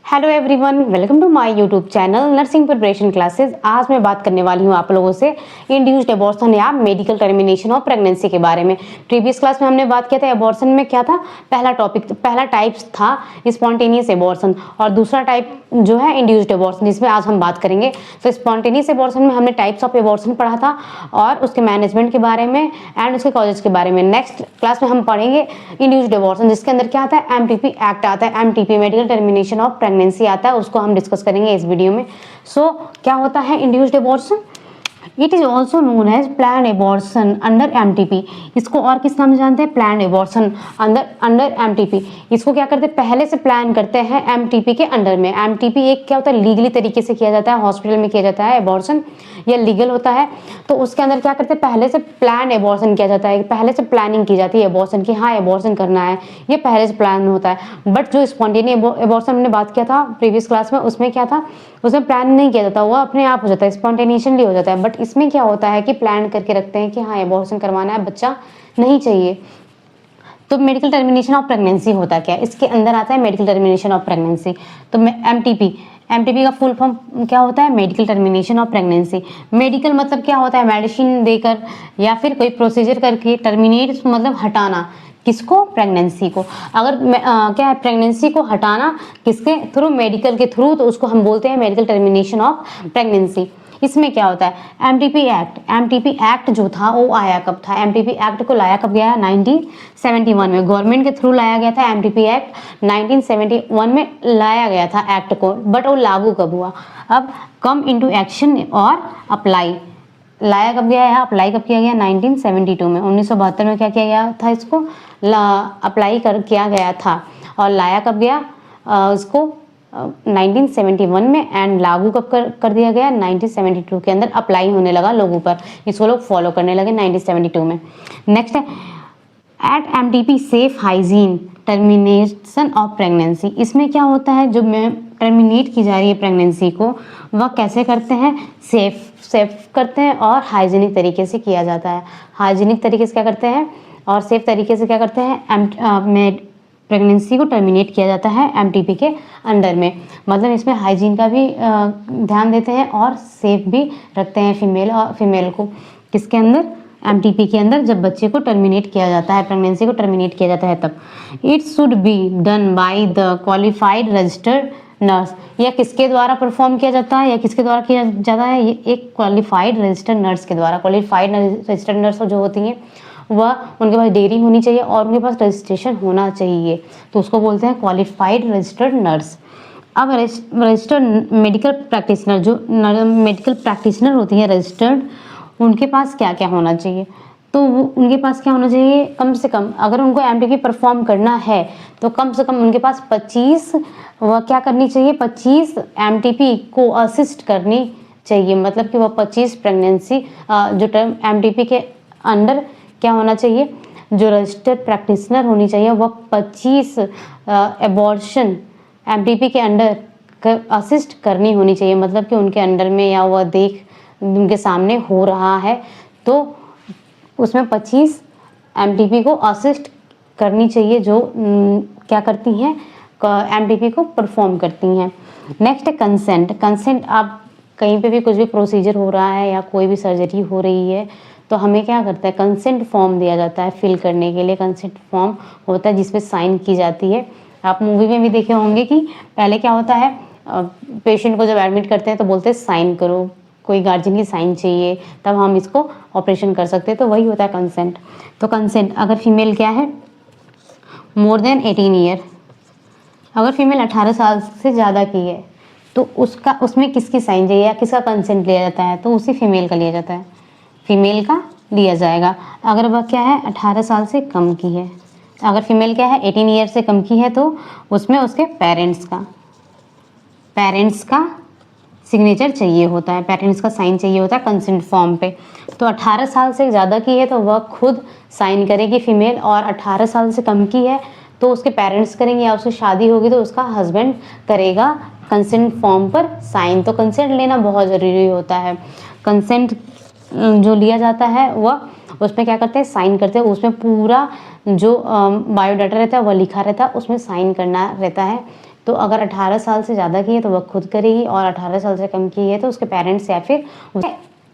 Hello everyone, welcome to my YouTube channel nursing preparation classes. आज मैं बात करने वाली हूँ आप लोगों से इंड्यूस्ड एबॉर्शन या मेडिकल टर्मिनेशन ऑफ प्रेगनेंसी के बारे में। प्रीवियस क्लास में हमने बात किया था एबॉर्शन में क्या था। पहला टाइप था स्पॉन्टेनियस एबॉर्शन और दूसरा टाइप जो है इंड्यूस्ड एबॉर्शन, जिसमें आज हम बात करेंगे। तो स्पॉन्टेनियस एबॉर्शन में हमने टाइप्स ऑफ एबॉर्शन पढ़ा था और उसके मैनेजमेंट के बारे में एंड उसके कॉजेज के बारे में। नेक्स्ट क्लास में हम पढ़ेंगे इंड्यूस्ड एबॉर्शन, जिसके अंदर क्या आता है, एमटीपी एक्ट आता है, MTP medical termination of pregnancy आता है, उसको हम डिस्कस करेंगे इस वीडियो में। सो क्या होता है induced abortion? It is also known as plan abortion under MTP. इसको और किस नाम से जानते हैं? Plan abortion under MTP. इसको क्या करते हैं, पहले से प्लान करते हैं एमटीपी के अंडर में। एमटीपी एक क्या होता है, लीगली तरीके से किया जाता है, हॉस्पिटल में किया जाता है एबॉर्शन, या लीगल होता है। तो उसके अंदर क्या करते हैं, पहले से प्लान एबॉर्शन किया जाता है, पहले से प्लानिंग की जाती है एबॉर्शन की, हाँ एबॉर्शन करना है, ये पहले से प्लान होता है। बट जो स्पॉन्टेनियस एबॉर्शन हमने बात किया था प्रीवियस क्लास में, उसमें क्या था, उसमें प्लान नहीं किया जाता, वो अपने आप हो जाता है, स्पॉन्टेनियसली हो जाता है। बट इसमें क्या होता है कि प्लान करके रखते हैं कि हाँ एबॉर्शन करवाना है, बच्चा नहीं चाहिए। तो मेडिकल टर्मिनेशन ऑफ प्रेगनेंसी होता क्या है, इसके अंदर आता है मेडिकल टर्मिनेशन ऑफ प्रेगनेंसी। तो एमटीपी का फुल फॉर्म क्या होता है, medical termination of pregnancy. Medical मतलब क्या होता है, मेडिसिन देकर या फिर कोई प्रोसीजर करके। टर्मिनेट मतलब हटाना, किसको, प्रेगनेंसी को। अगर क्या है, प्रेगनेंसी को हटाना किसके थ्रू, मेडिकल के थ्रू, तो उसको हम बोलते हैं मेडिकल टर्मिनेशन ऑफ प्रेगनेंसी। इसमें क्या होता है, एमटीपी एक्ट जो था वो आया कब था, एमटीपी एक्ट को लाया कब गया, 1971 में गवर्नमेंट के थ्रू लाया गया था। एमटीपी एक्ट 1971 में लाया गया था एक्ट को, बट वो लागू कब हुआ, अब कम इनटू एक्शन और अप्लाई। लाया कब गया है, अप्लाई कब किया गया, 1972 में। 1972 में क्या किया गया था, इसको अप्लाई किया गया था। और लाया कब गया उसको 1971 में, एंड लागू कब कर दिया गया, 1972 के अंदर अप्लाई होने लगा लोगों पर, इसको लोग फॉलो करने लगे 1972 में। नेक्स्ट है at MTP safe hygiene termination of pregnancy. इसमें क्या होता है, जो टर्मिनेट की जा रही है प्रेगनेंसी को, वह कैसे करते हैं, सेफ करते हैं और हाइजीनिक तरीके से किया जाता है। हाइजीनिक तरीके से क्या करते हैं और सेफ तरीके से क्या करते हैं, प्रेगनेंसी को टर्मिनेट किया जाता है एमटीपी के अंडर में। मतलब इसमें हाइजीन का भी ध्यान देते हैं और सेफ भी रखते हैं फीमेल को। किसके अंदर, एमटीपी के अंदर, जब बच्चे को टर्मिनेट किया जाता है, प्रेगनेंसी को टर्मिनेट किया जाता है तब। It should be done by the qualified registered nurse. यह किसके द्वारा परफॉर्म किया जाता है, या किसके द्वारा किया जाता है, ये एक क्वालिफाइड रजिस्टर्ड नर्स के द्वारा। क्वालिफाइड रजिस्टर्ड नर्स जो होती हैं वह, उनके पास डिग्री होनी चाहिए और उनके पास रजिस्ट्रेशन होना चाहिए, तो उसको बोलते हैं क्वालिफाइड रजिस्टर्ड नर्स। अब रजिस्टर्ड मेडिकल प्रैक्टिशनर, जो मेडिकल प्रैक्टिशनर होती है रजिस्टर्ड, उनके पास क्या क्या होना चाहिए, तो उनके पास क्या होना चाहिए, कम से कम अगर उनको एमटीपी परफॉर्म करना है तो कम से कम उनके पास 25 वह क्या करनी चाहिए, 25 एमटीपी को असिस्ट करनी चाहिए। मतलब कि वह 25 प्रेगनेंसी जो टर्म एमटीपी के अंडर क्या होना चाहिए, जो रजिस्टर्ड प्रैक्टिशनर होनी चाहिए, वह 25 एबॉर्शन एमटीपी के अंडर असिस्ट करनी होनी चाहिए। मतलब कि उनके अंडर में या वह देख उनके सामने हो रहा है तो उसमें 25 एमटीपी को असिस्ट करनी चाहिए, जो क्या करती हैं, एमटीपी को परफॉर्म करती हैं। नेक्स्ट है कंसेंट। आप कहीं पे भी कुछ भी प्रोसीजर हो रहा है या कोई भी सर्जरी हो रही है तो हमें क्या करता है, कंसेंट फॉर्म दिया जाता है फिल करने के लिए। कंसेंट फॉर्म होता है जिसपे साइन की जाती है। आप मूवी में भी देखे होंगे कि पहले क्या होता है, पेशेंट को जब एडमिट करते हैं तो बोलते हैं साइन करो, कोई गार्जियन की साइन चाहिए, तब हम इसको ऑपरेशन कर सकते हैं, तो वही होता है कंसेंट। तो कंसेंट, अगर फीमेल क्या है, मोर देन 18 ईयर, अगर फीमेल 18 साल से ज़्यादा की है तो उसमें किसकी साइन चाहिए या किसका कंसेंट लिया जाता है, तो उसी फीमेल का लिया जाता है, फीमेल का लिया जाएगा। अगर वह क्या है, 18 साल से कम की है, अगर फीमेल क्या है 18 ईयर से कम की है, तो उसमें उसके पेरेंट्स का सिग्नेचर चाहिए होता है, पेरेंट्स का साइन चाहिए होता है कंसेंट फॉर्म पे। तो 18 साल से ज़्यादा की है तो वह खुद साइन करेगी फीमेल, और 18 साल से कम की है तो उसके पेरेंट्स करेंगे, या उसकी शादी होगी तो उसका हस्बैंड करेगा कंसेंट फॉर्म पर साइन। तो कंसेंट लेना बहुत ज़रूरी होता है। कंसेंट जो लिया जाता है वह उसमें क्या करते हैं, साइन करते हैं, उसमें पूरा जो बायोडाटा रहता है वह लिखा रहता है, उसमें साइन करना रहता है। तो अगर 18 साल से ज़्यादा की है तो वह खुद करेगी, और 18 साल से कम की है तो उसके पेरेंट्स या फिर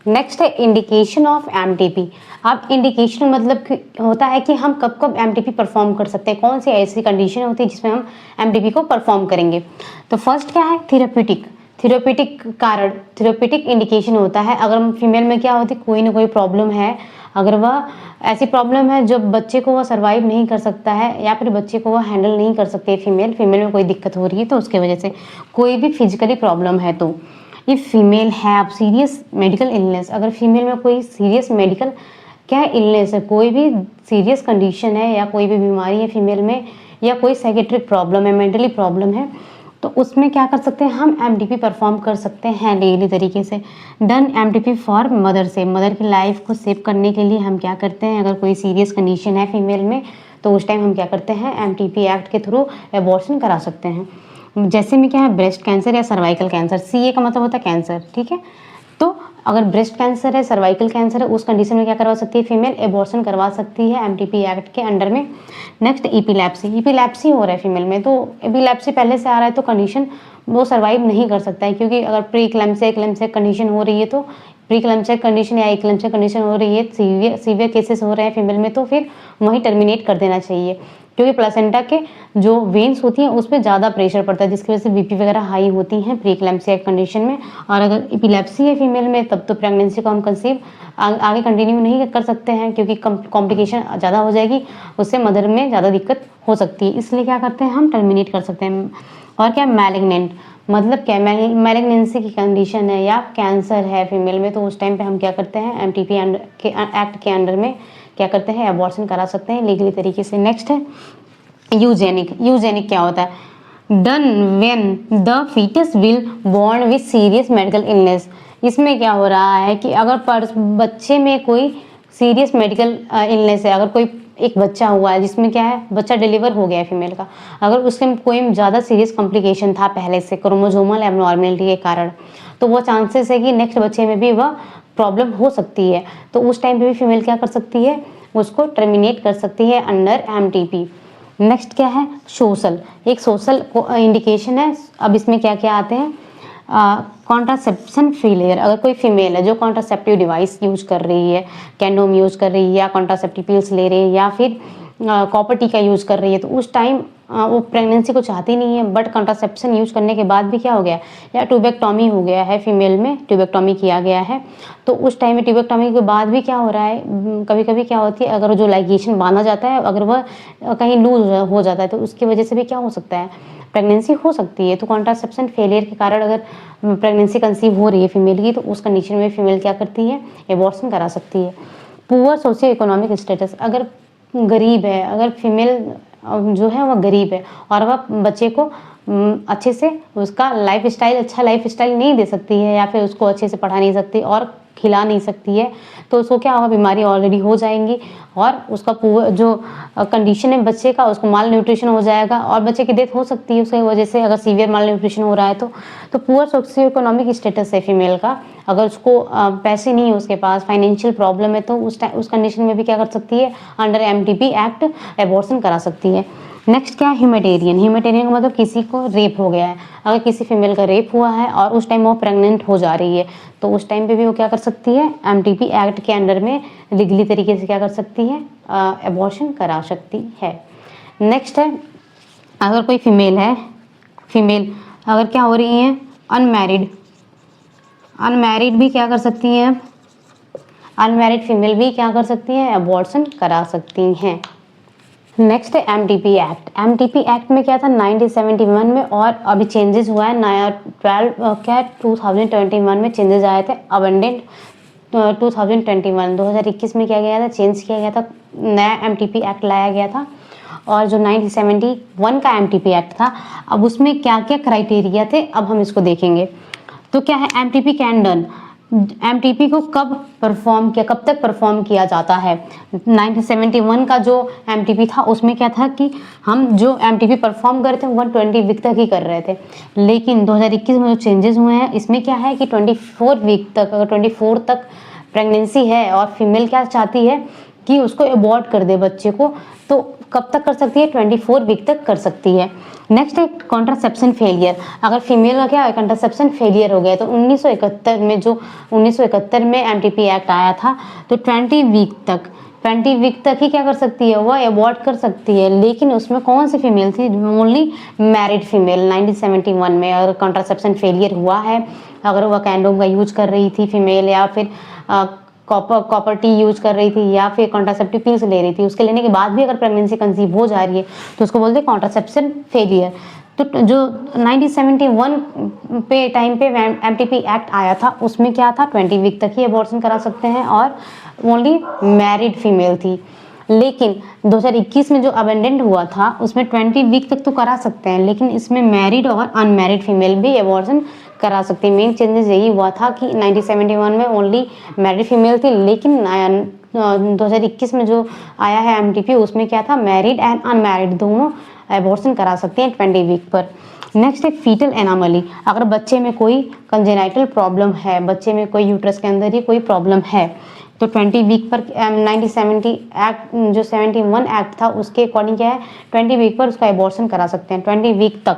नेक्स्ट है इंडिकेशन ऑफ एमटीपी। अब इंडिकेशन मतलब होता है कि हम कब कब एमटीपी परफॉर्म कर सकते हैं, कौन सी ऐसी कंडीशन होती है जिसमें हम एमटीपी को परफॉर्म करेंगे। तो फर्स्ट क्या है, थेरेप्यूटिक कारण, थेरेप्यूटिक इंडिकेशन होता है। अगर फीमेल में क्या होती है, कोई ना कोई प्रॉब्लम है, अगर वह ऐसी प्रॉब्लम है जो बच्चे को वह सर्वाइव नहीं कर सकता है या फिर बच्चे को वह हैंडल नहीं कर सकती है, फीमेल में कोई दिक्कत हो रही है तो उसके वजह से कोई भी फिजिकली प्रॉब्लम है तो if female have serious medical illness, अगर फीमेल में कोई सीरियस मेडिकल क्या इलनेस है, कोई भी सीरियस कंडीशन है या कोई भी बीमारी है फीमेल में, या कोई साइकेट्रिक प्रॉब्लम है, मेंटली प्रॉब्लम है, तो उसमें क्या कर सकते हैं हम एमटीपी परफॉर्म कर सकते हैं डेली तरीके से। डन एमटीपी फॉर मदर से, मदर की लाइफ को सेव करने के लिए हम क्या करते हैं, अगर कोई सीरियस कंडीशन है फीमेल में तो उस टाइम हम क्या करते हैं एमटीपी एक्ट के थ्रू एबॉर्शन करा सकते हैं। जैसे में क्या है, ब्रेस्ट कैंसर या सर्वाइकल कैंसर, सीए का मतलब होता है कैंसर, ठीक है। तो अगर ब्रेस्ट कैंसर है, सर्वाइकल कैंसर है, उस कंडीशन में क्या करवा सकती है फीमेल, एबॉर्शन करवा सकती है एमटीपी एक्ट के अंडर में। नेक्स्ट एपिलेप्सी हो रहा है फीमेल में, तो एपिलेप्सी पहले से आ रहा है तो कंडीशन वो सर्वाइव नहीं कर सकता है, क्योंकि अगर प्री एक्लेम्सिया कंडीशन हो रही है तो प्री एक्लेम्सिया कंडीशन या एक्लेम्सिया कंडीशन हो रही है, सीवियर केसेस हो रहे हैं फीमेल में, तो फिर वहीं टर्मिनेट कर देना चाहिए, क्योंकि प्लेसेंटा के जो वेन्स होती हैं उस पर ज़्यादा प्रेशर पड़ता है, जिसकी वजह से बीपी वगैरह हाई होती हैं प्री एक्लेम्सिया कंडीशन में। और अगर एपिलेप्सी है फीमेल में तब तो प्रेगनेंसी को हम कंसीव आगे कंटिन्यू नहीं कर सकते हैं, क्योंकि कॉम्प्लिकेशन ज़्यादा हो जाएगी, उससे मदर में ज़्यादा दिक्कत हो सकती है, इसलिए क्या करते हैं हम टर्मिनेट कर सकते हैं। और क्या मैलिग्नेंट मतलब क्या, मैलिग्नेंसी की कंडीशन है या कैंसर है फीमेल में, तो उस टाइम पे हम क्या करते हैं एमटीपी एक्ट के अंडर में क्या करते हैं एबॉर्शन करा सकते हैं लीगली तरीके से। नेक्स्ट है यूजेनिक क्या होता है, done when the foetus will born with serious medical illness. इसमें क्या हो रहा है कि अगर बच्चे में कोई सीरियस मेडिकल इलनेस है, अगर कोई एक बच्चा हुआ है जिसमें क्या है बच्चा डिलीवर हो गया है फीमेल का, अगर उसके कोई ज़्यादा सीरियस कॉम्प्लिकेशन था पहले से क्रोमोसोमल एबनॉर्मेलिटी के कारण, तो वो चांसेस है कि नेक्स्ट बच्चे में भी वह प्रॉब्लम हो सकती है, तो उस टाइम पे भी फीमेल क्या कर सकती है, उसको टर्मिनेट कर सकती है अंडर एमटीपी। नेक्स्ट क्या है, एक सोशल इंडिकेशन है। अब इसमें क्या क्या आते हैं, कॉन्ट्रासेप्शन फेलियर, अगर कोई फीमेल है जो कॉन्ट्रासेप्टिव डिवाइस यूज कर रही है, कैंडोम यूज कर रही है या कॉन्ट्रासेप्टिव पिल्स ले रही है या फिर कॉपर टी का यूज कर रही है, तो उस टाइम वो प्रेगनेंसी को चाहती नहीं है, बट कॉन्ट्रासेप्शन यूज करने के बाद भी क्या हो गया, या ट्यूबेक्टॉमी हो गया है फीमेल में, ट्यूबेक्टॉमी किया गया है, तो उस टाइम में ट्यूबेक्टॉमी के बाद भी क्या हो रहा है, कभी कभी क्या होती है, अगर जो लाइगेशन बांधा जाता है अगर वह कहीं लूज हो जाता है तो उसकी वजह से भी क्या हो सकता है, प्रेगनेंसी हो सकती है। तो कॉन्ट्रासेप्शन फेलियर के कारण अगर प्रेगनेंसी कंसीव हो रही है फीमेल की, तो उस कंडीशन में फीमेल क्या करती है, एबॉर्शन करा सकती है। पुअर सोशियो इकोनॉमिक स्टेटस, अगर गरीब है, अगर फीमेल जो है वह गरीब है और वह बच्चे को अच्छे से उसका अच्छा लाइफ स्टाइल नहीं दे सकती है, या फिर उसको अच्छे से पढ़ा नहीं सकती और खिला नहीं सकती है, तो उसको क्या होगा, बीमारी ऑलरेडी हो जाएंगी और उसका जो कंडीशन है बच्चे का, उसको माल न्यूट्रिशन हो जाएगा और बच्चे की डेथ हो सकती है उसकी वजह से, अगर सीवियर माल न्यूट्रिशन हो रहा है तो पुअर सोशियो इकोनॉमिक स्टेटस है फीमेल का, अगर उसको पैसे नहीं है उसके पास, फाइनेंशियल प्रॉब्लम है, तो उस कंडीशन में भी क्या कर सकती है, अंडर एमटीपी एक्ट एबॉर्शन करा सकती है। नेक्स्ट क्या है, ह्यूमेटेरियन का मतलब किसी को रेप हो गया है, अगर किसी फीमेल का रेप हुआ है और उस टाइम वो प्रेग्नेंट हो जा रही है, तो उस टाइम पे भी वो क्या कर सकती है, एमटीपी एक्ट के अंडर में लीगली तरीके से क्या कर सकती है, एबॉर्शन करा सकती है। नेक्स्ट है, अगर कोई फीमेल अगर क्या हो रही है, अनमैरिड भी क्या कर सकती हैं, अनमैरिड फीमेल भी क्या कर सकती हैं, एबॉर्शन करा सकती हैं। नेक्स्ट है एमटीपी एक्ट में क्या था 1971 में, और अभी चेंजेस हुआ है, नया 2021 में चेंजेस आए थे, अबेंडेंट 2021 में क्या गया था, चेंज किया गया था, नया एमटीपी एक्ट लाया गया था। और जो 1971 का एमटीपी एक्ट था, अब उसमें क्या क्या क्राइटेरिया थे अब हम इसको देखेंगे। तो क्या है, एमटीपी कैन डन, एमटीपी को कब तक परफॉर्म किया जाता है। 1971 का जो एमटीपी था उसमें क्या था कि हम जो एमटीपी परफॉर्म कर रहे थे 120 वीक तक ही कर रहे थे, लेकिन 2021 में जो चेंजेस हुए हैं इसमें क्या है कि 24 वीक तक, अगर 24 तक प्रेगनेंसी है और फीमेल क्या चाहती है कि उसको अबॉर्ट कर दे बच्चे को, तो कब तक कर सकती है? 24 वीक तक कर सकती है। नेक्स्ट है कॉन्ट्रासेप्शन फेलियर। अगर फीमेल का क्या है, कॉन्ट्रासेप्शन फेलियर हो गया तो 1971 में एमटीपी एक्ट आया था, तो 20 वीक तक ही क्या कर सकती है, वह अबॉर्ट कर सकती है। लेकिन उसमें कौन सी फीमेल थी? Only married female. 1971 में अगर कॉन्ट्रासेप्शन फेलियर हुआ है, अगर वह कंडोम का यूज कर रही थी फीमेल, या फिर कॉपर टी यूज कर रही थी, या फिर कॉन्ट्रासेप्टिव पिल्स ले रही थी, उसके लेने के बाद भी अगर प्रेगनेंसी कंसीव हो जा रही है तो उसको बोलते हैं कॉन्ट्रासेप्शन फेलियर। तो जो 1971 पे टाइम पे एमटीपी एक्ट आया था, उसमें क्या था, 20 वीक तक ही अबॉर्शन करा सकते हैं और ओनली मैरिड फीमेल थी। लेकिन 2021 में जो अबेंडेंट हुआ था उसमें 20 वीक तक तो करा सकते हैं, लेकिन इसमें मैरिड और अनमैरिड फीमेल भी अबॉर्शन करा सकती है। मेन चेंजेस यही हुआ था कि 1971 में ओनली मैरिड फीमेल थी, लेकिन 2021 में जो आया है एमटीपी, उसमें क्या था, मैरिड एंड अनमैरिड दोनों अबॉर्शन करा सकते हैं 20 वीक पर। नेक्स्ट है फीटल एनामली। अगर बच्चे में कोई कंजेनाइटल प्रॉब्लम है, बच्चे में कोई यूट्रस के अंदर ही कोई प्रॉब्लम है, तो 20 वीक पर 1970 एक्ट जो 71 एक्ट था उसके अकॉर्डिंग क्या है, 20 वीक पर उसका अबॉर्शन करा सकते हैं 20 वीक तक।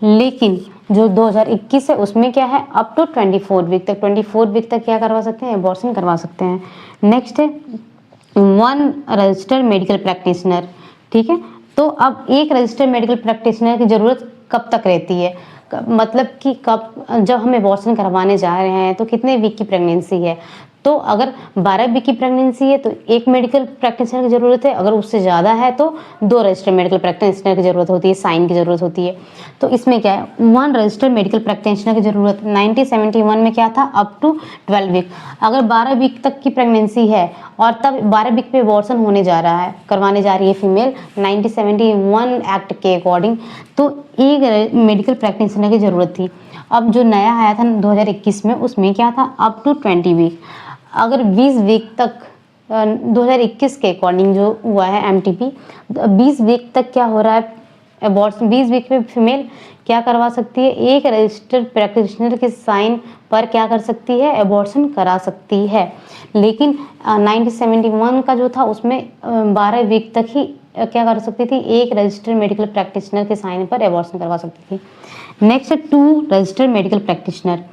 लेकिन जो 2021 है उसमें क्या है, अप टू 24 वीक तक, 24 वीक तक क्या करवा सकते हैं, अबॉर्शन करवा सकते हैं। नेक्स्ट है 1 रजिस्टर्ड मेडिकल प्रैक्टिशनर। ठीक है, तो अब एक रजिस्टर्ड मेडिकल प्रैक्टिशनर की ज़रूरत कब तक रहती है, मतलब कि कब, जब हम अबॉर्शन करवाने जा रहे हैं तो कितने वीक की प्रेगनेंसी है, तो अगर 12 वीक की प्रेगनेंसी है तो एक मेडिकल प्रैक्टिशनर की ज़रूरत है, अगर उससे ज़्यादा है तो 2 रजिस्टर्ड मेडिकल प्रैक्टिशनर की ज़रूरत होती है, साइन की ज़रूरत होती है। तो इसमें क्या है, 1 रजिस्टर्ड मेडिकल प्रैक्टिशनर की ज़रूरत 1971 में क्या था, अप टू 12 वीक। अगर 12 वीक तक की प्रेगनेंसी है और तब 12 वीक पे अबॉर्शन होने जा रहा है, करवाने जा रही है फीमेल 1971 एक्ट के अकॉर्डिंग, तो एक मेडिकल प्रैक्टिशनर की ज़रूरत थी। अब जो नया आया था 2021 में, उसमें क्या था, अप टू 20 वीक। अगर 20 वीक तक 2021 के अकॉर्डिंग जो हुआ है एमटीपी, 20 वीक तक क्या हो रहा है, अबॉर्शन 20 वीक में फीमेल क्या करवा सकती है, एक रजिस्टर्ड प्रैक्टिशनर के साइन पर क्या कर सकती है, अबॉर्शन करा सकती है। लेकिन 1971 का जो था उसमें 12 वीक तक ही क्या कर सकती थी, एक रजिस्टर्ड मेडिकल प्रैक्टिशनर के साइन पर अबॉर्शन करवा सकती थी। Next 2 registered medical practitioner.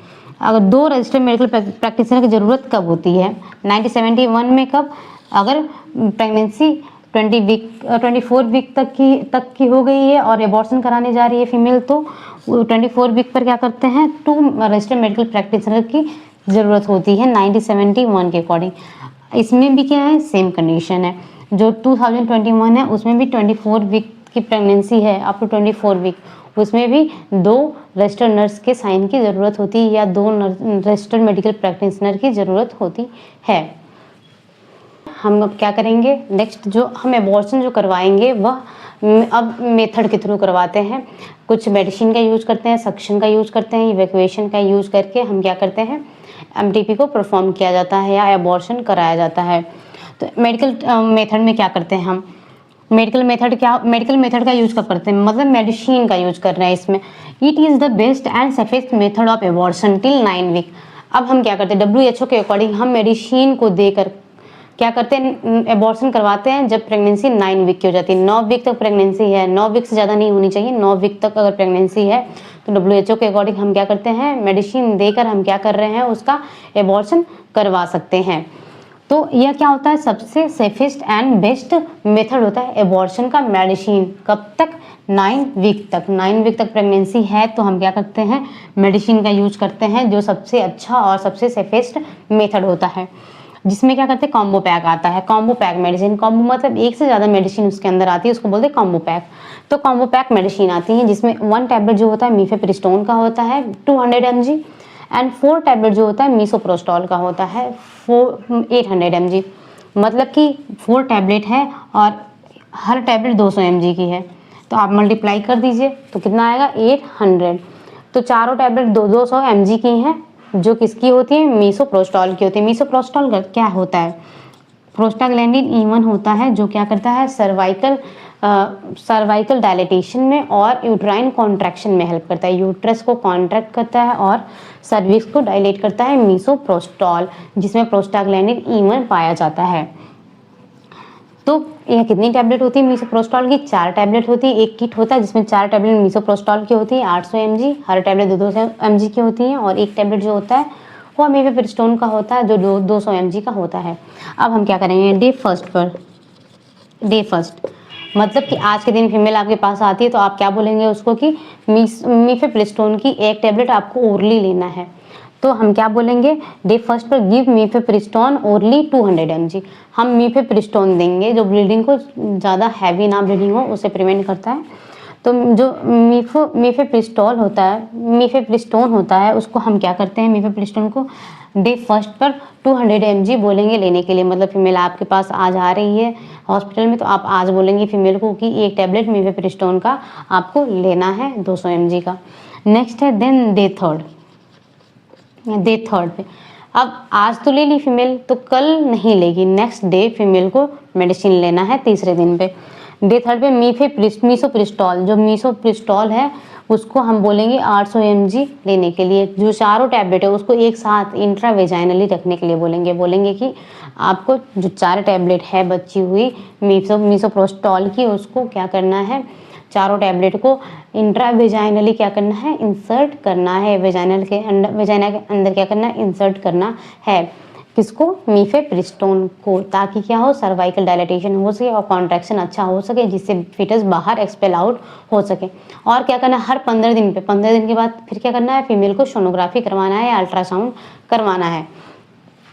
अगर 2 रजिस्टर्ड मेडिकल प्रैक्टिशनर की ज़रूरत कब होती है, 1971 में कब, अगर प्रेगनेंसी 24 वीक तक की हो गई है और अबॉर्शन कराने जा रही है फीमेल, तो 24 वीक पर क्या करते हैं, 2 रजिस्टर्ड मेडिकल प्रैक्टिशनर की ज़रूरत होती है 1971 के अकॉर्डिंग। इसमें भी क्या है, सेम कंडीशन है। जो 2021 है उसमें भी 24 वीक की प्रेगनेंसी है, अप टू 24 वीक, उसमें भी 2 रजिस्टर्ड नर्स के साइन की ज़रूरत होती है या 2 रजिस्टर्ड मेडिकल प्रैक्टिशनर की ज़रूरत होती है। हम अब क्या करेंगे, नेक्स्ट जो हम अबॉर्शन जो करवाएंगे वह अब मेथड के थ्रू करवाते हैं। कुछ मेडिसिन का यूज करते हैं, सक्शन का यूज करते हैं, इवैक्यूएशन का यूज करके हम क्या करते हैं, एमटीपी को परफॉर्म किया जाता है या अबॉर्शन कराया जाता है। तो मेडिकल मेथड में क्या करते हैं हम, मेडिकल मेथड का यूज कब करते हैं, मतलब मेडिसिन का यूज कर रहे हैं इसमें। It is the best and safest method of abortion till 9 week. अब हम क्या करते हैं, WHO के अकॉर्डिंग हम मेडिसिन को देकर क्या करते हैं, अबॉर्शन करवाते हैं जब प्रेगनेंसी 9 वीक की हो जाती है। 9 वीक तक प्रेगनेंसी है, 9 वीक से ज़्यादा नहीं होनी चाहिए, 9 वीक तक अगर प्रेगनेंसी है तो WHO के अकॉर्डिंग हम क्या करते हैं, मेडिसिन देकर हम क्या कर रहे हैं, उसका अबॉर्शन करवा सकते हैं। तो यह क्या होता है, सबसे सेफेस्ट एंड बेस्ट मेथड होता है अबॉर्शन का, मेडिसिन। कब तक, 9 वीक तक। 9 वीक तक प्रेगनेंसी है तो हम क्या करते हैं, मेडिसिन का यूज करते हैं, जो सबसे अच्छा और सबसे सेफेस्ट मेथड होता है। जिसमें क्या करते हैं, कॉम्बो पैक आता है, कॉम्बो पैक मेडिसिन। कॉम्बो मतलब एक से ज़्यादा मेडिसिन उसके अंदर आती है, उसको बोलते हैं कॉम्बो पैक। तो कॉम्बो पैक मेडिसिन आती है जिसमें 1 टैबलेट जो होता है मीफेप्रिस्टोन का होता है 200 mg, एंड 4 टैबलेट जो होता है मीसोप्रोस्टॉल का होता है 800 mg। मतलब कि 4 टैबलेट है और हर टैबलेट 200 mg की है, तो आप मल्टीप्लाई कर दीजिए तो कितना आएगा, 800। तो चारों टैबलेट 200 mg की हैं, जो किसकी होती है, मीसोप्रोस्टॉल की होती है। मीसोप्रोस्टॉल क्या होता है, प्रोस्टाग्लैंडिन E1 होता है, जो क्या करता है, सर्वाइकल डायलेटेशन में और यूट्राइन कॉन्ट्रैक्शन में हेल्प करता है, यूट्रस को कॉन्ट्रैक्ट करता है और सर्विक्स को डायलेट करता है मीसोप्रोस्टॉल, जिसमें प्रोस्टाग्लैंडिन E1 पाया जाता है। तो यह कितनी टैबलेट होती है मीसोप्रोस्टॉल की? 4 टैबलेट होती है। एक किट होता है जिसमें 4 टैबलेट मीसोप्रोस्टॉल की होती है 800 mg, हर टैबलेट 200 mg की होती है, और एक टैबलेट जो होता है वो मीफेप्रिस्टोन का होता है जो 200 mg का होता है। अब हम क्या करेंगे डे फर्स्ट मतलब कि आज के दिन फीमेल आपके पास आती है तो आप क्या बोलेंगे उसको कि मीफेप्रिस्टोन की एक टैबलेट आपको ओरली लेना है। तो हम क्या बोलेंगे डे फर्स्ट पर गिव मीफेप्रिस्टोन ओरली 200 mg। हम मीफेप्रिस्टोन देंगे जो ब्लीडिंग को ज़्यादा हैवी ना ब्लीडिंग हो उसे प्रिवेंट करता है। तो जो मीफेप्रिस्टोन होता है उसको हम क्या करते हैं मीफेप्रिस्टोन को डे फर्स्ट पर 200 mg बोलेंगे लेने के लिए। मतलब फीमेल आपके पास आज आ रही है हॉस्पिटल में तो आप आज बोलेंगे फीमेल को कि एक टैबलेट मीफेप्रिस्टोन का आपको लेना है 200 mg का। नेक्स्ट है देन डे थर्ड पे अब आज तो ले ली फीमेल तो कल नहीं लेगी, नेक्स्ट डे फीमेल को मेडिसिन लेना है तीसरे दिन पे। डे थर्ड पे मीसोप्रिस्टॉल जो मीसोप्रिस्टॉल है उसको हम बोलेंगे 800 mg लेने के लिए। जो चारों टैबलेट है उसको एक साथ इंट्रावेजाइनली रखने के लिए बोलेंगे कि आपको जो 4 टैबलेट है बची हुई मीसोप्रोस्टॉल की उसको क्या करना है, चारों टैबलेट को इंट्रावेजाइनली क्या करना है इंसर्ट करना है, वेजाइना के अंदर क्या करना है इंसर्ट करना है। किसको? मीफेप्रिस्टोन को, ताकि क्या हो सर्वाइकल डायलेटेशन हो सके और कॉन्ट्रैक्शन अच्छा हो सके जिससे फिटस बाहर एक्सपेल आउट हो सके। और क्या करना है हर 15 दिन पे 15 दिन के बाद फिर क्या करना है फीमेल को सोनोग्राफी करवाना है या अल्ट्रासाउंड करवाना है।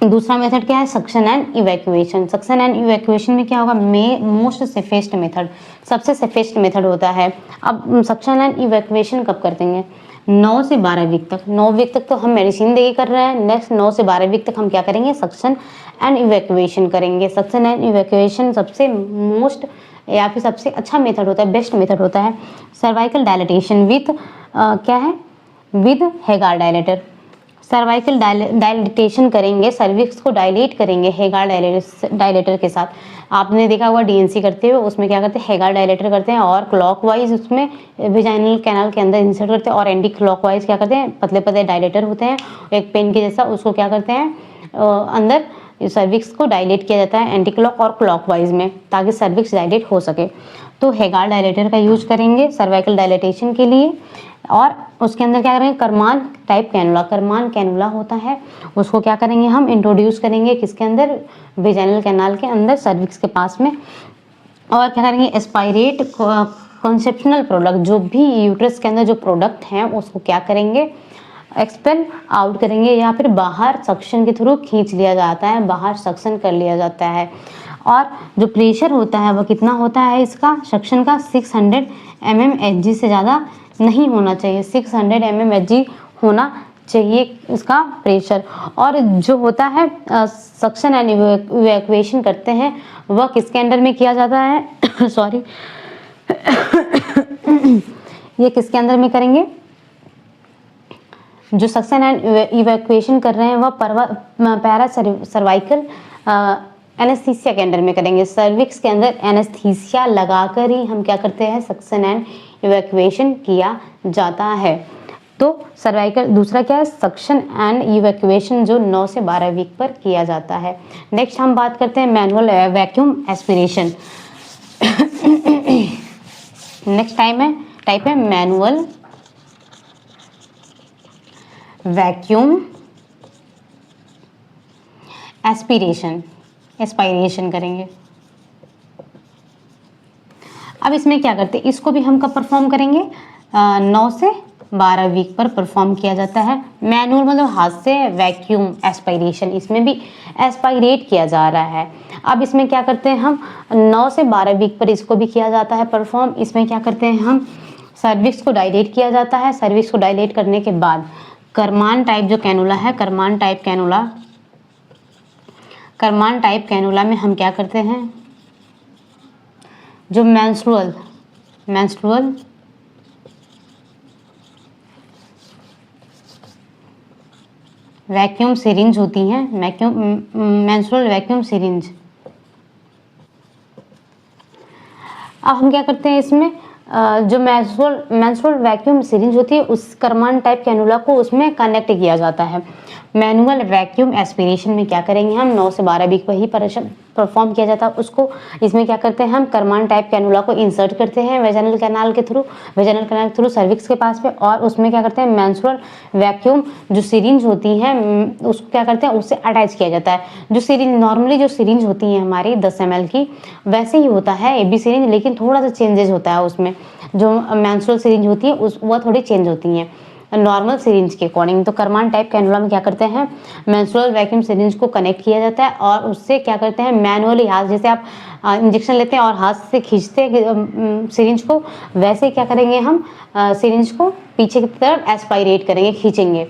दूसरा मेथड क्या है suction and evacuation. Suction and evacuation में क्या होगा मोस्ट सेफेस्ट मेथड, सबसे सेफेस्ट मेथड होता है। अब सक्शन एंड इवैक्यूएशन कब कर देंगे? 9 से 12 वीक तक। 9 वीक तक तो हम मेडिसिन देके कर रहे हैं, नेक्स्ट 9 से 12 वीक तक हम क्या करेंगे सक्शन एंड इवैक्यूएशन करेंगे। सक्शन एंड इवैक्यूएशन सबसे मोस्ट या फिर सबसे अच्छा मेथड होता है, बेस्ट मेथड होता है। सर्वाइकल डायलेटेशन विथ क्या है विद हेगार डायलेटर। सर्वाइकल डायलिटेशन करेंगे, सर्विक्स को डायलेट करेंगे हेगार डायलेटर के साथ। आपने देखा होगा डीएनसी करते हुए उसमें क्या करते हैं हेगार डायलेटर करते हैं और क्लॉकवाइज उसमें वेजाइनल कैनाल के अंदर इंसर्ट करते हैं और एंटी क्लॉकवाइज क्या करते हैं पतले पतले डायलेटर होते हैं एक पेन के जैसा, उसको क्या करते हैं अंदर सर्विक्स को डायलेट किया जाता है एंटी क्लॉक और क्लॉकवाइज में ताकि सर्विक्स डायलेट हो सके। तो हेगार डायलेटर का यूज करेंगे सर्वाइकल डायलेटेशन के लिए। और उसके अंदर क्या करेंगे करमान टाइप कैनुला, करमान कैनुला होता है उसको क्या करेंगे हम इंट्रोड्यूस करेंगे किसके अंदर वेजाइनल कैनाल के अंदर सर्विक्स के पास में। और क्या करेंगे एस्पायरेट कॉन्सेप्शनल प्रोडक्ट, जो भी यूट्रस के अंदर जो प्रोडक्ट हैं उसको क्या करेंगे एक्सपेल आउट करेंगे या फिर बाहर सक्शन के थ्रू खींच लिया जाता है, बाहर सक्शन कर लिया जाता है। और जो प्रेशर होता है वो कितना होता है इसका सक्शन का 600 mmHg से ज़्यादा नहीं होना चाहिए, 600 mmHg होना चाहिए इसका प्रेशर। और जो होता है सक्शन एंड इवैक्यूएशन करते हैं वह किसके अंडर में किया जाता है सॉरी ये किसके अंदर में करेंगे? जो सक्शन एंड इवैक्यूएशन कर रहे हैं वह पैरा सर्वाइकल एनेस्थीसिया के अंदर में करेंगे। सर्विक्स के अंदर एनेस्थीसिया लगाकर ही हम क्या करते हैं सक्शन एंड इवैक्यूएशन किया जाता है। तो सर्वाइकल दूसरा क्या है सक्शन एंड इवैक्यूएशन जो 9 से 12 वीक पर किया जाता है। नेक्स्ट हम बात करते हैं manual vacuum aspiration. Next type है मैनुअल वैक्यूम एस्पिरेशन करेंगे। अब इसमें क्या करते हैं इसको भी हम कब परफॉर्म करेंगे 9 से 12 वीक पर परफॉर्म किया जाता है। मैनुअल मतलब हाथ से, वैक्यूम एस्पायरेशन इसमें भी एस्पायरेट किया जा रहा है। अब इसमें क्या करते हैं हम 9 से 12 वीक पर इसको भी किया जाता है परफॉर्म। इसमें क्या करते हैं हम सर्विक्स को डायलेट किया जाता है। सर्विक्स को डायलेट करने के बाद करमान टाइप जो कैनुला है करमान टाइप कैनुला में हम क्या करते हैं जो मेंस्ट्रुअल वैक्यूम सिरिंज होती हैं, मेंस्ट्रुअल वैक्यूम सिरिंज। अब हम क्या करते हैं इसमें जो मेंस्ट्रुअल वैक्यूम सिरिंज होती है उस करमान टाइप कैनुला को उसमें कनेक्ट किया जाता है। मैनुअल वैक्यूम एस्पिरेशन में क्या करेंगे हम 9 से 12 वीक पर ही परफॉर्म किया जाता है उसको इसमें क्या करते हैं हम करमान टाइप कैनुला को इंसर्ट करते हैं वेजाइनल कैनाल के थ्रू सर्विक्स के पास पे, और उसमें क्या करते हैं मेंस्ट्रुअल वैक्यूम जो सिरिंज होती है उसको क्या करते हैं उससे अटैच किया जाता है। जो सिरिंज नॉर्मली जो सिरिंज होती है हमारी 10 ml की वैसे ही होता है एबी सिरिंज, लेकिन थोड़ा सा चेंजेस होता है उसमें। जो मेंस्ट्रुअल सिरिंज होती है वह थोड़ी चेंज होती हैं नॉर्मल सिरिंज के अकॉर्डिंग। तो करमान टाइप कैनुला में क्या करते हैं मेंस्ट्रुअल वैक्यूम सिरिंज को कनेक्ट किया जाता है और उससे क्या करते हैं मैनुअली हाथ, जैसे आप इंजेक्शन लेते हैं और हाथ से खींचते हैं सिरिंज को, वैसे क्या करेंगे हम सिरिंज को पीछे की तरफ एस्पायरेट करेंगे, खींचेंगे,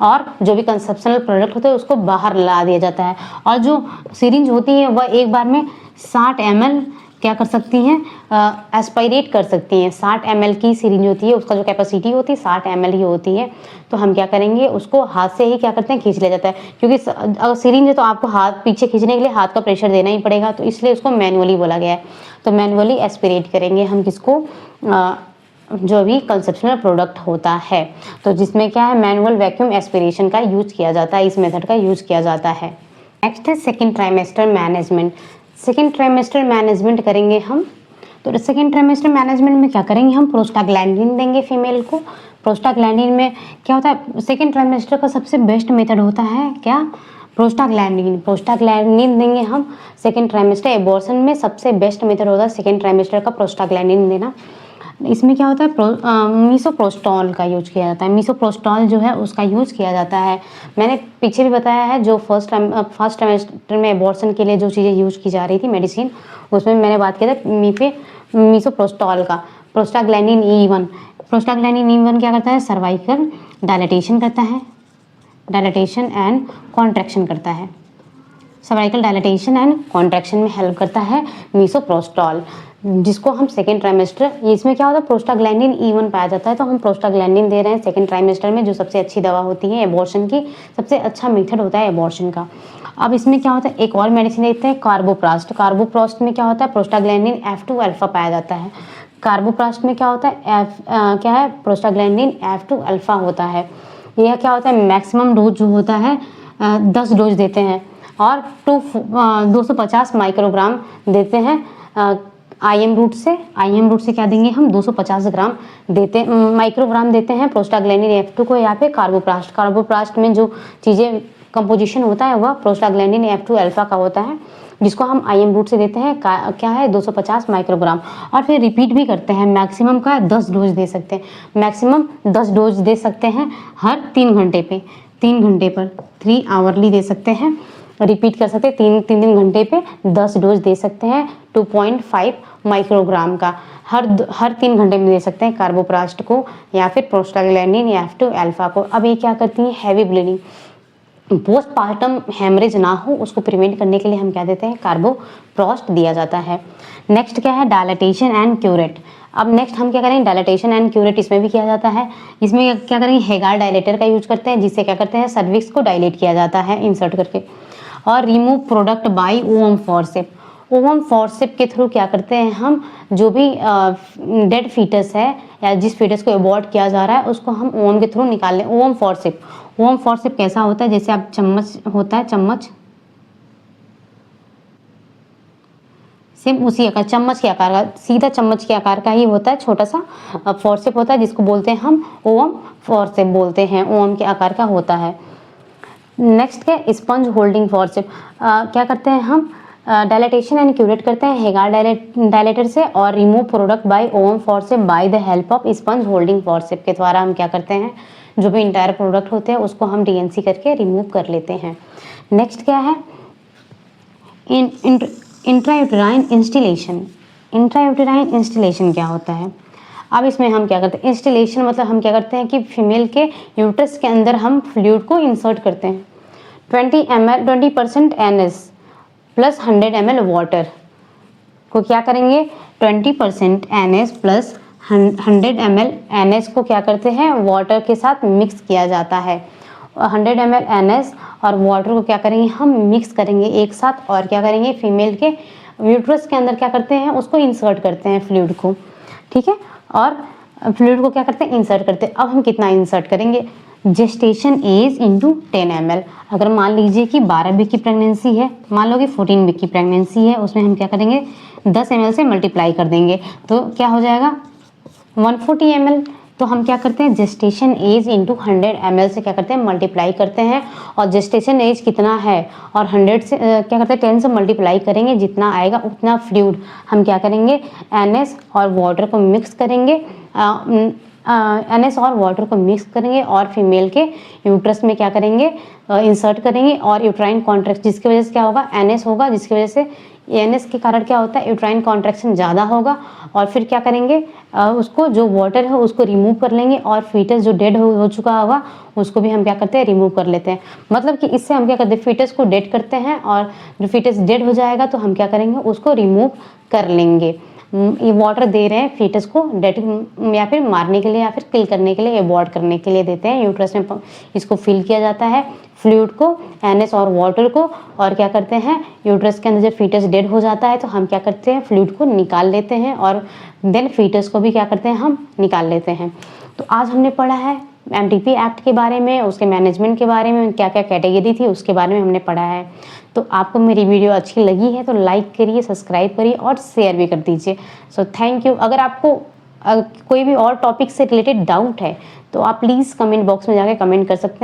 और जो भी कंसेप्शनल प्रोडक्ट होते हैं उसको बाहर ला दिया जाता है। और जो सिरिंज होती है वह एक बार में 60 ml क्या कर सकती हैं एस्पायरेट कर सकती हैं। 60 ml की सिरिंज होती है, उसका जो कैपेसिटी होती है 60 ml ही होती है। तो हम क्या करेंगे उसको हाथ से ही क्या करते हैं खींच लिया जाता है, क्योंकि अगर सिरिंज है तो आपको हाथ पीछे खींचने के लिए हाथ का प्रेशर देना ही पड़ेगा, तो इसलिए उसको मैनुअली बोला गया है। तो मैनुअली एस्पिरेट करेंगे हम किसको जो भी कंसेप्शनल प्रोडक्ट होता है, तो जिसमें क्या है मैनुअल वैक्यूम एस्पिरेशन का यूज किया जाता है, इस मेथड का यूज किया जाता है। नेक्स्ट है second trimester management. Second trimester management करेंगे हम, तो सेकेंड ट्राइमेस्टर मैनेजमेंट में क्या करेंगे हम प्रोस्टाग्लैंडिन देंगे फीमेल को। प्रोस्टाग्लैंडिन में क्या होता है सेकेंड ट्राइमेस्टर का सबसे बेस्ट मेथड होता है क्या प्रोस्टाग्लैंडिन देंगे हम सेकेंड ट्राइमेस्टर। एबॉर्शन में सबसे बेस्ट मेथड होता है सेकेंड ट्राइमेस्टर का प्रोस्टाग्लैंडिन देना। इसमें क्या होता है मीसोप्रोस्टॉल का यूज किया जाता है। मीसोप्रोस्टॉल जो है उसका यूज किया जाता है, मैंने पीछे भी बताया है, जो फर्स्ट ट्राइमेस्टर में एबॉर्शन के लिए जो चीज़ें यूज की जा रही थी मेडिसिन, उसमें मैंने बात किया था मीसोप्रोस्टॉल का। प्रोस्टाग्लैंडिन E1 क्या करता है सर्वाइकल डायलेटेशन करता है, डायलेटेशन एंड कॉन्ट्रैक्शन करता है, सर्वाइकल डायलेटेशन एंड कॉन्ट्रैक्शन में हेल्प करता है मीसोप्रोस्टॉल, जिसको हम सेकेंड ट्राइमेस्टर, इसमें क्या होता है प्रोस्टाग्लैंडिन E1 पाया जाता है, तो हम प्रोस्टाग्लैंडिन दे रहे हैं सेकेंड ट्राइमेस्टर में, जो सबसे अच्छी दवा होती है एबॉर्शन की, सबसे अच्छा मेथड होता है एबॉर्शन का। अब इसमें क्या होता है एक और मेडिसिन देते हैं कार्बोप्रास्ट में क्या होता है प्रोस्टाग्लैंडिन F2 अल्फा पाया जाता है। कार्बोप्रास्ट में क्या होता है क्या है प्रोस्टाग्लैंडिन F2 अल्फा होता है। यह क्या होता है मैक्सिमम डोज जो होता है 10 डोज देते हैं और 250 माइक्रोग्राम देते हैं IM रूट से क्या देंगे हम 250 ग्राम माइक्रोग्राम देते हैं प्रोस्टाग्लैंडिन F2 को। यहाँ पे कार्बोप्रास्ट में जो चीज़ें कंपोजिशन होता है वह प्रोस्टाग्लैंडिन F2 अल्फा का होता है, जिसको हम IM रूट से देते हैं क्या है 250 माइक्रोग्राम, और फिर रिपीट भी करते हैं। मैक्सिमम का 10 डोज दे सकते हैं, मैक्सिमम 10 डोज दे सकते हैं हर 3 घंटे पर 3 आवरली दे सकते हैं, रिपीट कर सकते हैं 3 घंटे पे 10 डोज दे सकते हैं 2.5 माइक्रोग्राम का हर 3 घंटे में दे सकते हैं कार्बोप्रास्ट को या फिर प्रोस्टाग्लैंडिन F2 अल्फा को। अब ये क्या करती है हैवी ब्लीडिंग, पोस्टपार्टम हेमरेज ना हो उसको प्रिवेंट करने के लिए हम क्या देते हैं कार्बोप्रास्ट दिया जाता है। नेक्स्ट क्या है डायलेटेशन एंड क्यूरेट। अब नेक्स्ट हम क्या करेंगे डायलेटेशन एंड क्यूरेट, इसमें भी किया जाता है। इसमें क्या करेंगे हेगार डायलेटर का यूज करते हैं, जिससे क्या करते हैं सर्विक्स को डायलेट किया जाता है इंसर्ट करके। और remove product by ovum forcep के थ्रू क्या करते हैं हम जो भी डेड फीटस है या जिस फीटस को अबॉर्ट किया जा रहा है उसको हम ओवम के थ्रू निकाल लें। ओवम फॉरसेप कैसा होता है जैसे आप चम्मच होता है चम्मच, सेम उसी आकार चम्मच के आकार का, सीधा चम्मच के आकार का ही होता है, छोटा सा फॉरसेप होता है जिसको बोलते हैं हम ओवम फॉरसेप बोलते हैं, ओवम के आकार का होता है। नेक्स्ट क्या स्पंज होल्डिंग फॉरसेप, क्या करते हैं हम डायलेटेशन एंड क्यूरेट करते हैं हेगार डायलेटर से और remove product by ovum forcep by the help of sponge holding forcep के द्वारा हम क्या करते हैं जो भी इंटायर प्रोडक्ट होते हैं उसको हम DNC करके रिमूव कर लेते हैं। नेक्स्ट क्या है इंट्रायूटेराइन इंस्टिलेशन क्या होता है। अब इसमें हम क्या करते हैं इंस्टिलेशन मतलब हम क्या करते हैं कि फीमेल के यूट्रस के अंदर हम फ्लूइड को इंसर्ट करते हैं 20% NS प्लस 100 ml वाटर को क्या करेंगे 20% NS प्लस 100 ml NS को क्या करते हैं वाटर के साथ मिक्स किया जाता है। 100 ml NS और वाटर को क्या करेंगे हम मिक्स करेंगे एक साथ और क्या करेंगे फीमेल के यूट्रस के अंदर क्या करते हैं उसको इंसर्ट करते हैं फ्लूइड को, ठीक है, और फ्लूइड को क्या करते हैं इंसर्ट करते हैं। अब हम कितना इंसर्ट करेंगे जेस्टेशन एज इंटू 10 ml। अगर मान लीजिए कि 12 वीक की प्रेगनेंसी है, मान लो कि 14 वीक की प्रेगनेंसी है, उसमें हम क्या करेंगे 10 ml से मल्टीप्लाई कर देंगे तो क्या हो जाएगा 140 ml। तो हम क्या करते हैं जेस्टेशन एज इंटू 100 ml से क्या करते हैं मल्टीप्लाई करते हैं, और जेस्टेशन एज कितना है और 100 से क्या करते हैं 10 से मल्टीप्लाई करेंगे, जितना आएगा उतना फ्लूइड हम क्या करेंगे NS और वाटर को मिक्स करेंगे, NS और वाटर को मिक्स करेंगे और फीमेल के यूट्रस में क्या करेंगे इंसर्ट करेंगे, और यूट्राइन कॉन्ट्रैक्शन जिसकी वजह से क्या होगा NS होगा, जिसकी वजह से NS के कारण क्या होता है यूट्राइन कॉन्ट्रैक्शन ज़्यादा होगा, और फिर क्या करेंगे उसको जो वाटर है उसको रिमूव कर लेंगे, और फीटस जो डेड हो चुका होगा उसको भी हम क्या करते हैं रिमूव कर लेते हैं। मतलब कि इससे हम क्या करते हैं फीटस को डेड करते हैं, और जो फीटस डेड हो जाएगा तो हम क्या करेंगे उसको रिमूव कर लेंगे। ये वाटर दे रहे हैं फीटस को डेड या फिर मारने के लिए या फिर किल करने के लिए, एबॉर्ट करने के लिए देते हैं। यूट्रस में इसको फिल किया जाता है फ्लूइड को, NS और वाटर को, और क्या करते हैं यूट्रस के अंदर जब फीटस डेड हो जाता है तो हम क्या करते हैं फ्लूइड को निकाल लेते हैं, और देन फीटस को भी क्या करते हैं हम निकाल लेते हैं। तो आज हमने पढ़ा है MTP एक्ट के बारे में, उसके मैनेजमेंट के बारे में, क्या क्या कैटेगरी थी उसके बारे में हमने पढ़ा है। तो आपको मेरी वीडियो अच्छी लगी है तो लाइक करिए, सब्सक्राइब करिए और शेयर भी कर दीजिए। So thank you. अगर आपको कोई भी और टॉपिक से रिलेटेड डाउट है तो आप प्लीज़ कमेंट बॉक्स में जाके कमेंट कर सकते हैं।